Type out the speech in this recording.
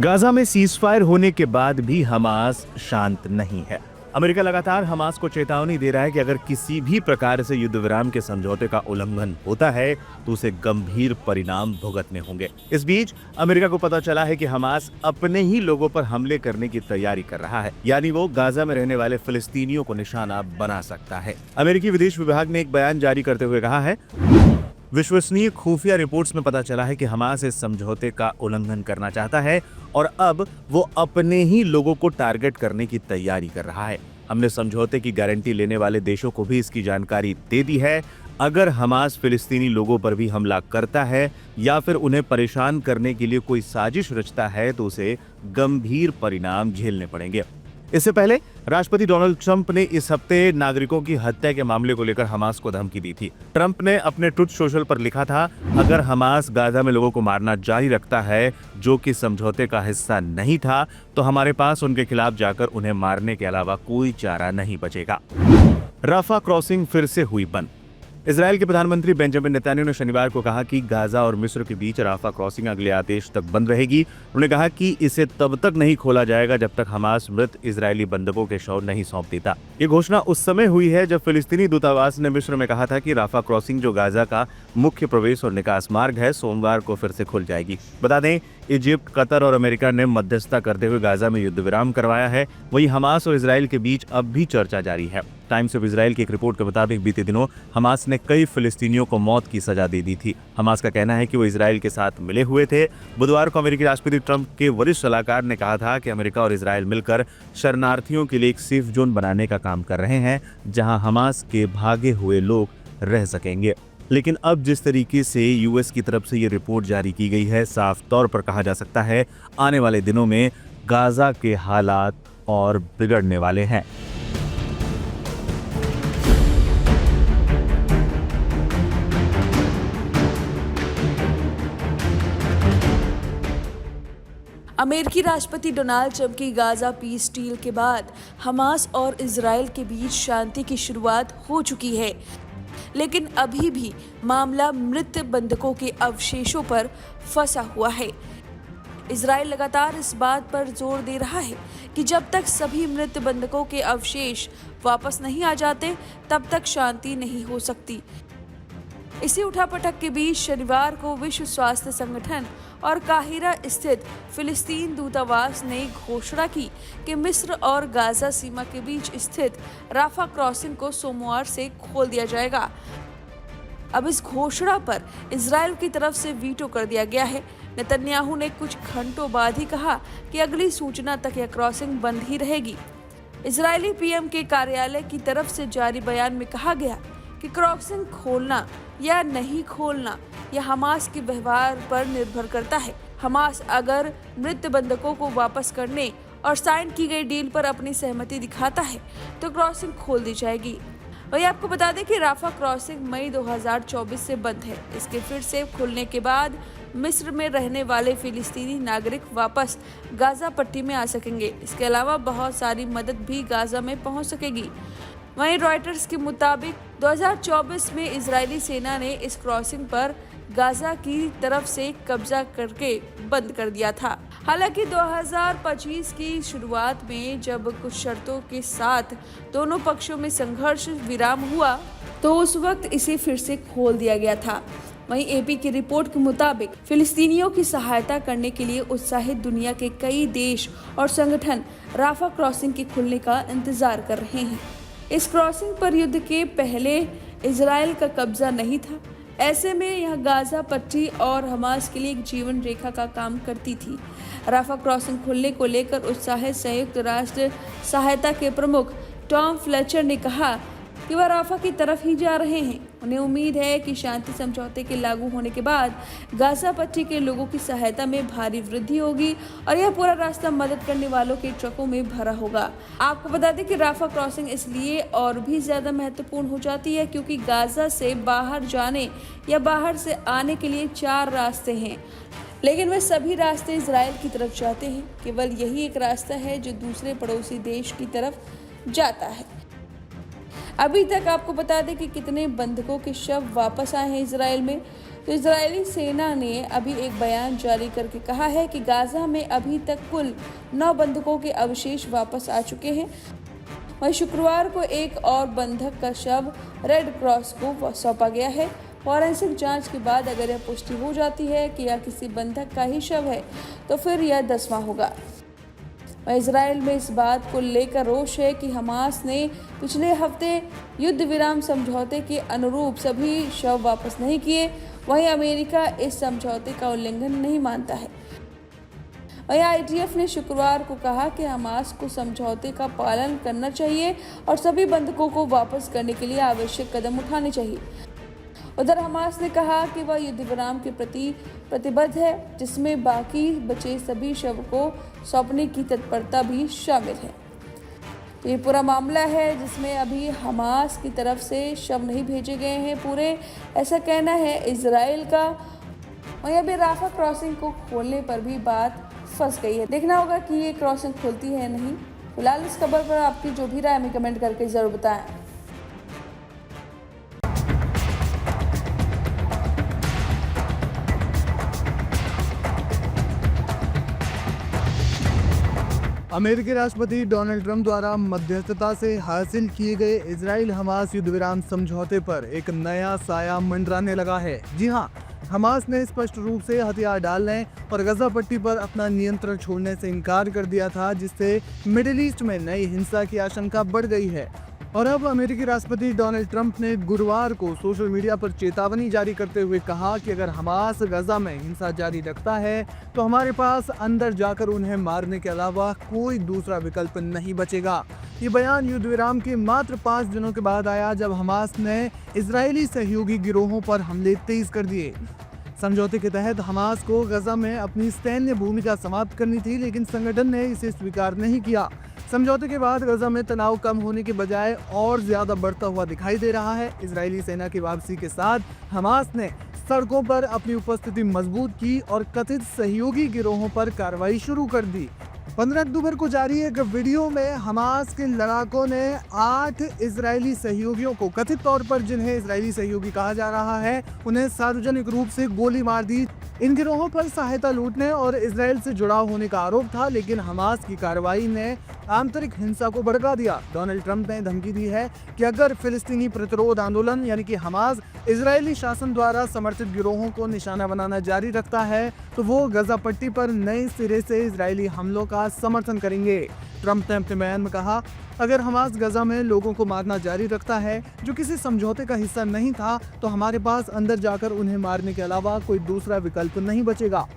Gaza में ceasefire होने के बाद भी हमास शांत नहीं है। अमेरिका लगातार हमास को चेतावनी दे रहा है कि अगर किसी भी प्रकार से युद्ध विराम के समझौते का उल्लंघन होता है तो उसे गंभीर परिणाम भुगतने होंगे। इस बीच अमेरिका को पता चला है कि हमास अपने ही लोगों पर हमले करने की तैयारी कर रहा है, यानी वो गाजा में रहने वाले फिलिस्तीनियों को निशाना बना सकता है। अमेरिकी विदेश विभाग ने एक बयान जारी करते हुए कहा है, विश्वसनीय खुफिया रिपोर्ट्स में पता चला है कि हमास इस समझौते का उल्लंघन करना चाहता है और अब वो अपने ही लोगों को टारगेट करने की तैयारी कर रहा है। हमने समझौते की गारंटी लेने वाले देशों को भी इसकी जानकारी दे दी है। अगर हमास फिलिस्तीनी लोगों पर भी हमला करता है या फिर उन्हें परेशान करने के लिए कोई साजिश रचता है तो उसे गंभीर परिणाम झेलने पड़ेंगे। इससे पहले राष्ट्रपति डोनाल्ड ट्रंप ने इस हफ्ते नागरिकों की हत्या के मामले को लेकर हमास को धमकी दी थी। ट्रंप ने अपने ट्रुथ सोशल पर लिखा था, अगर हमास गाजा में लोगों को मारना जारी रखता है जो कि समझौते का हिस्सा नहीं था, तो हमारे पास उनके खिलाफ जाकर उन्हें मारने के अलावा कोई चारा नहीं बचेगा। राफा क्रॉसिंग फिर से हुई बंद। इजराइल के प्रधानमंत्री बेंजामिन नेतन्याहू ने शनिवार को कहा कि गाजा और मिस्र के बीच राफा क्रॉसिंग अगले आदेश तक बंद रहेगी। उन्होंने कहा कि इसे तब तक नहीं खोला जाएगा जब तक हमास मृत इजरायली बंधकों के शव नहीं सौंप देता। ये घोषणा उस समय हुई है जब फिलिस्तीनी दूतावास ने मिस्र में कहा था कि राफा क्रॉसिंग, जो गाजा का मुख्य प्रवेश और निकास मार्ग है, सोमवार को फिर से खुल जाएगी। बता दें, इजिप्ट, कतर और अमेरिका ने मध्यस्थता करते हुए गाजा में युद्ध विराम करवाया है। वहीं हमास और इजराइल के बीच अब भी चर्चा जारी है। टाइम्स ऑफ इजराइल की एक रिपोर्ट के मुताबिक बीते दिनों हमास ने कई फिलिस्तीनियों को मौत की सजा दे दी थी। हमास का कहना है कि वो इजराइल के साथ मिले हुए थे। बुधवार को अमेरिकी राष्ट्रपति ट्रंप के वरिष्ठ सलाहकार ने कहा था कि अमेरिका और इजराइल मिलकर शरणार्थियों के लिए एक सेफ जोन बनाने का काम कर रहे हैं जहां हमास के भागे हुए लोग रह सकेंगे। लेकिन अब जिस तरीके से यूएस की तरफ से ये रिपोर्ट जारी की गई है, साफ तौर पर कहा जा सकता है आने वाले दिनों में गाजा के हालात और बिगड़ने वाले हैं। अमेरिकी राष्ट्रपति डोनाल्ड ट्रंप की गाजा पीस डील के बाद हमास और इजराइल के बीच शांति की शुरुआत हो चुकी है, लेकिन अभी भी मामला मृत बंधकों के अवशेषों पर फंसा हुआ है। इजराइल लगातार इस बात पर जोर दे रहा है कि जब तक सभी मृत बंधकों के अवशेष वापस नहीं आ जाते, तब तक शांति नहीं हो सकती। इसी उठापटक के बीच शनिवार को विश्व स्वास्थ्य संगठन और काहिरा स्थित फिलिस्तीन दूतावास ने घोषणा की कि मिस्र और गाजा सीमा के बीच स्थित राफा क्रॉसिंग को सोमवार से खोल दिया जाएगा। अब इस घोषणा पर इजराइल की तरफ से वीटो कर दिया गया है। नेतन्याहू ने कुछ घंटों बाद ही कहा कि अगली सूचना तक यह क्रॉसिंग बंद ही रहेगी। इजरायली पीएम के कार्यालय की तरफ से जारी बयान में कहा गया कि क्रॉसिंग खोलना या नहीं खोलना यह हमास के व्यवहार पर निर्भर करता है। हमास अगर मृत बंधकों को वापस करने और साइन की गई डील पर अपनी सहमति दिखाता है तो क्रॉसिंग खोल दी जाएगी। वही आपको बता दें कि राफा क्रॉसिंग मई 2024 से बंद है। इसके फिर से खुलने के बाद मिस्र में रहने वाले फिलिस्तीनी नागरिक वापस गाजा पट्टी में आ सकेंगे। इसके अलावा बहुत सारी मदद भी गाजा में पहुंच सकेगी। वहीं रॉयटर्स के मुताबिक 2024 में इजरायली सेना ने इस क्रॉसिंग पर गाजा की तरफ से कब्जा करके बंद कर दिया था। हालांकि 2025 की शुरुआत में जब कुछ शर्तों के साथ दोनों पक्षों में संघर्ष विराम हुआ तो उस वक्त इसे फिर से खोल दिया गया था। वहीं एपी की रिपोर्ट के मुताबिक फिलिस्तीनियों की सहायता करने के लिए उत्साहित दुनिया के कई देश और संगठन राफा क्रॉसिंग के खुलने का इंतजार कर रहे हैं। इस क्रॉसिंग पर युद्ध के पहले इजराइल का कब्जा नहीं था। ऐसे में यह गाजा पट्टी और हमास के लिए एक जीवन रेखा का काम करती थी। राफा क्रॉसिंग खुलने को लेकर उत्साहित संयुक्त राष्ट्र सहायता के प्रमुख टॉम फ्लेचर ने कहा कि वह राफा की तरफ ही जा रहे हैं। उन्हें उम्मीद है कि शांति समझौते के लागू होने के बाद गाजा पट्टी के लोगों की सहायता में भारी वृद्धि होगी और यह पूरा रास्ता मदद करने वालों के ट्रकों में भरा होगा। आपको बता दें कि राफा क्रॉसिंग इसलिए और भी ज्यादा महत्वपूर्ण हो जाती है क्योंकि गाजा से बाहर जाने या बाहर से आने के लिए 4 रास्ते हैं, लेकिन वे सभी रास्ते इजराइल की तरफ जाते हैं। केवल यही एक रास्ता है जो दूसरे पड़ोसी देश की तरफ जाता है। अभी तक आपको बता दें कि कितने बंधकों के शव वापस आए हैं इसराइल में। तो इजरायली सेना ने अभी एक बयान जारी करके कहा है कि गाजा में अभी तक कुल 9 बंधकों के अवशेष वापस आ चुके हैं। वहीं शुक्रवार को एक और बंधक का शव रेड क्रॉस को सौंपा गया है। फॉरेंसिक जांच के बाद अगर यह पुष्टि हो जाती है कि यह किसी बंधक का ही शव है तो फिर यह 10वां होगा। इजराइल में इस बात को लेकर रोष है कि हमास ने पिछले हफ्ते युद्ध विराम समझौते के अनुरूप सभी शव वापस नहीं किए। वहीं अमेरिका इस समझौते का उल्लंघन नहीं मानता है। वहीं आईडीएफ ने शुक्रवार को कहा कि हमास को समझौते का पालन करना चाहिए और सभी बंधकों को वापस करने के लिए आवश्यक कदम उठाने चाहिए। उधर हमास ने कहा कि वह युद्ध विराम के प्रति प्रतिबद्ध है, जिसमें बाकी बचे सभी शव को सौंपने की तत्परता भी शामिल है। तो ये पूरा मामला है जिसमें अभी हमास की तरफ से शव नहीं भेजे गए हैं पूरे, ऐसा कहना है इजराइल का। वहीं अभी राफा क्रॉसिंग को खोलने पर भी बात फंस गई है। देखना होगा कि ये क्रॉसिंग खुलती है नहीं। फिलहाल इस खबर पर आपकी जो भी राय हमें कमेंट करके जरूर बताएं। अमेरिकी राष्ट्रपति डोनाल्ड ट्रंप द्वारा मध्यस्थता से हासिल किए गए इजराइल हमास युद्ध विराम समझौते पर एक नया साया मंडराने लगा है। जी हां, हमास ने स्पष्ट रूप से हथियार डालने और गजा पट्टी पर अपना नियंत्रण छोड़ने से इनकार कर दिया था, जिससे मिडिल ईस्ट में नई हिंसा की आशंका बढ़ गई है। और अब अमेरिकी राष्ट्रपति डोनाल्ड ट्रंप ने गुरुवार को सोशल मीडिया पर चेतावनी जारी करते हुए कहा कि अगर हमास गजा में हिंसा जारी रखता है तो हमारे पास अंदर जाकर उन्हें मारने के अलावा कोई दूसरा विकल्प नहीं बचेगा। ये बयान युद्ध विराम के मात्र 5 दिनों के बाद आया, जब हमास ने इजरायली सहयोगी गिरोहों पर हमले तेज कर दिए। समझौते के तहत हमास को गजा में अपनी सैन्य भूमिका समाप्त करनी थी, लेकिन संगठन ने इसे स्वीकार नहीं किया। समझौते के बाद गजा में तनाव कम होने के बजाय और ज्यादा बढ़ता हुआ दिखाई दे रहा है। इजरायली सेना की वापसी के साथ हमास ने सड़कों पर अपनी उपस्थिति मजबूत की और कथित सहयोगी गिरोहों पर कार्रवाई शुरू कर दी। 15 अक्टूबर को जारी एक वीडियो में हमास के लड़ाकों ने 8 इजरायली सहयोगियों को, कथित तौर पर जिन्हें इजरायली सहयोगी कहा जा रहा है, उन्हें सार्वजनिक रूप से गोली मार दी। इन गिरोहों पर सहायता लूटने और इजराइल से जुड़ाव होने का आरोप था, लेकिन हमास की कार्रवाई ने आंतरिक हिंसा को भड़का दिया। डोनाल्ड ट्रंप ने धमकी दी है कि अगर फिलिस्तीनी प्रतिरोध आंदोलन यानी कि हमास इजरायली शासन द्वारा समर्थित गिरोहों को निशाना बनाना जारी रखता है तो वो गजा पट्टी पर नए सिरे से इजरायली हमलों का समर्थन करेंगे। ट्रंप ने अपने बयान में कहा, अगर हमास गजा में लोगों को मारना जारी रखता है जो किसी समझौते का हिस्सा नहीं था, तो हमारे पास अंदर जाकर उन्हें मारने के अलावा कोई दूसरा विकल्प नहीं बचेगा।